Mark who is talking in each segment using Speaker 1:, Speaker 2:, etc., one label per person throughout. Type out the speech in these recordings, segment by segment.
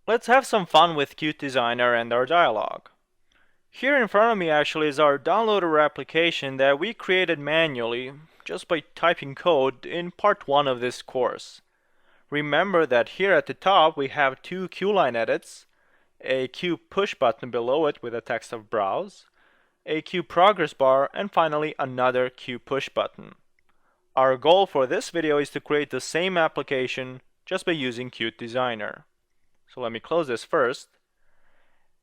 Speaker 1: Let's have some fun with Qt Designer and our dialog. Here in front of me actually is our downloader application that we created manually just by typing code in part 1 of this course. Remember that here at the top we have two Qline edits, a Q push button below it with a text of browse, a Q progress bar, and finally another Q push button. Our goal for this video is to create the same application just by using Qt Designer. So let me close this first.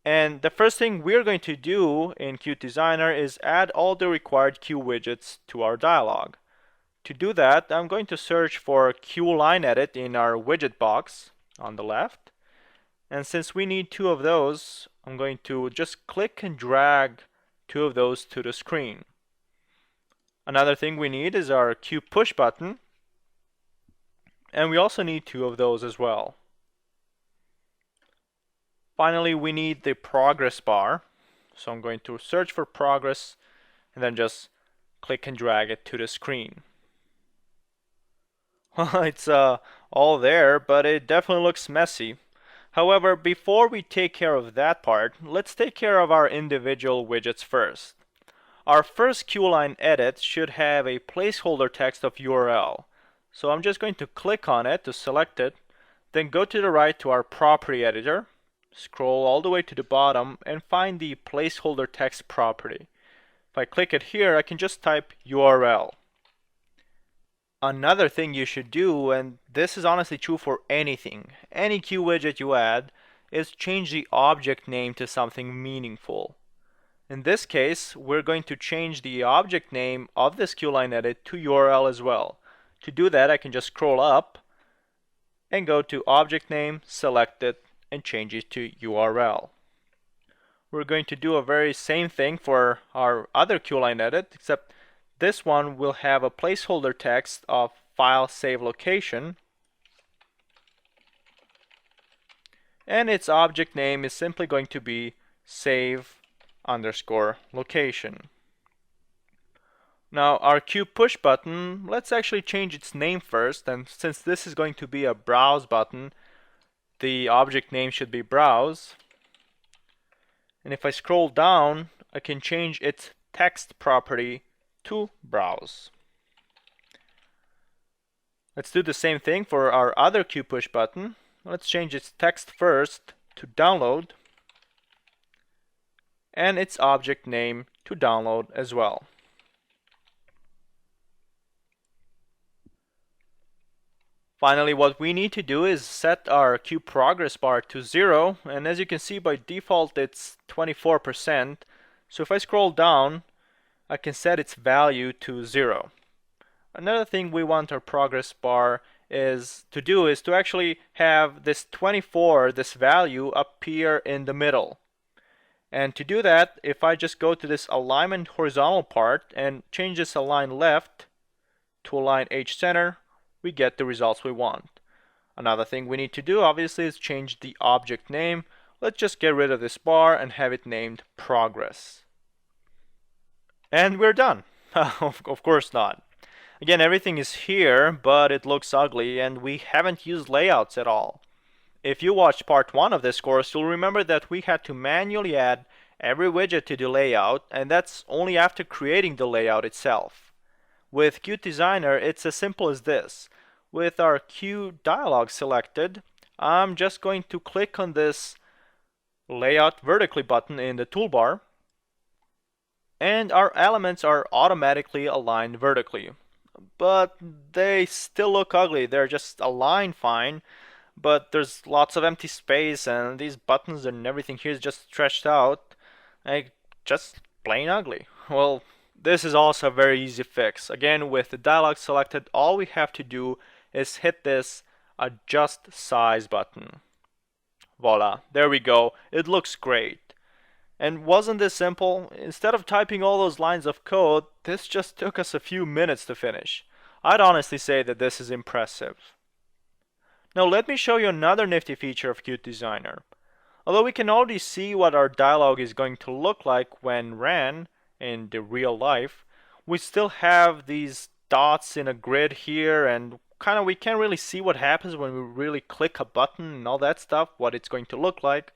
Speaker 1: And the first thing we're going to do in Qt Designer is add all the required Q widgets to our dialog. To do that, I'm going to search for Qline edit in our widget box on the left. And since we need two of those, I'm going to just click and drag two of those to the screen. Another thing we need is our Q push button, and we also need two of those as well. Finally, we need the progress bar, so I'm going to search for progress and then just click and drag it to the screen. Well, it's all there, but it definitely looks messy. However, before we take care of that part, let's take care of our individual widgets first. Our first Qline edit should have a placeholder text of URL. So I'm just going to click on it to select it, then go to the right to our property editor, scroll all the way to the bottom and find the placeholder text property. If I click it here, I can just type URL. Another thing you should do, and this is honestly true for anything, any Q widget you add, is change the object name to something meaningful. In this case, we're going to change the object name of this Qline edit to URL as well. To do that, I can just scroll up and go to object name, select it, and change it to URL. We're going to do a very same thing for our other Qline edit, except this one will have a placeholder text of file save location, and its object name is simply going to be save_location. Now our Q push button, let's actually change its name first, and since this is going to be a browse button, the object name should be browse. And if I scroll down, I can change its text property to browse. Let's do the same thing for our other Q push button. Let's change its text first to download, and its object name to download as well. Finally, what we need to do is set our Q progress bar to 0, and as you can see by default it's 24%. So if I scroll down, I can set its value to 0. Another thing we want our progress bar is to actually have this 24, this value, appear in the middle. And to do that, if I just go to this alignment horizontal part and change this align left to align H center, we get the results we want. Another thing we need to do obviously is change the object name. Let's just get rid of this bar and have it named progress. And we're done. Of course not. Again, everything is here, but it looks ugly and we haven't used layouts at all. If you watched part 1 of this course, you'll remember that we had to manually add every widget to the layout, and that's only after creating the layout itself. With Qt Designer, it's as simple as this. With our Q dialog selected, I'm just going to click on this Layout Vertically button in the toolbar, and our elements are automatically aligned vertically. But they still look ugly. They're just aligned fine, but there's lots of empty space, and these buttons and everything here is just stretched out. Just plain ugly. Well, this is also a very easy fix. Again, with the dialog selected, all we have to do is hit this adjust size button. Voila, there we go. It looks great. And wasn't this simple? Instead of typing all those lines of code, this just took us a few minutes to finish. I'd honestly say that this is impressive. Now let me show you another nifty feature of Qt Designer. Although we can already see what our dialog is going to look like when ran in the real life, we still have these dots in a grid here and we can't really see what happens when we really click a button and all that stuff, what it's going to look like.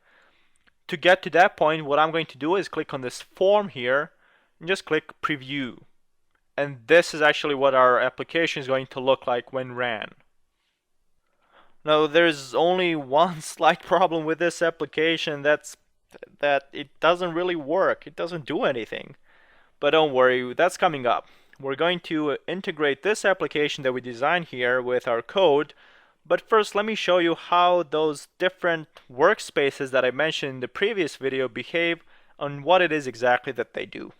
Speaker 1: To get to that point, what I'm going to do is click on this form here and just click preview. And this is actually what our application is going to look like when ran. Now there's only one slight problem with this application, that it doesn't really work. It doesn't do anything. But don't worry, that's coming up. We're going to integrate this application that we designed here with our code. But first, let me show you how those different workspaces that I mentioned in the previous video behave and what it is exactly that they do.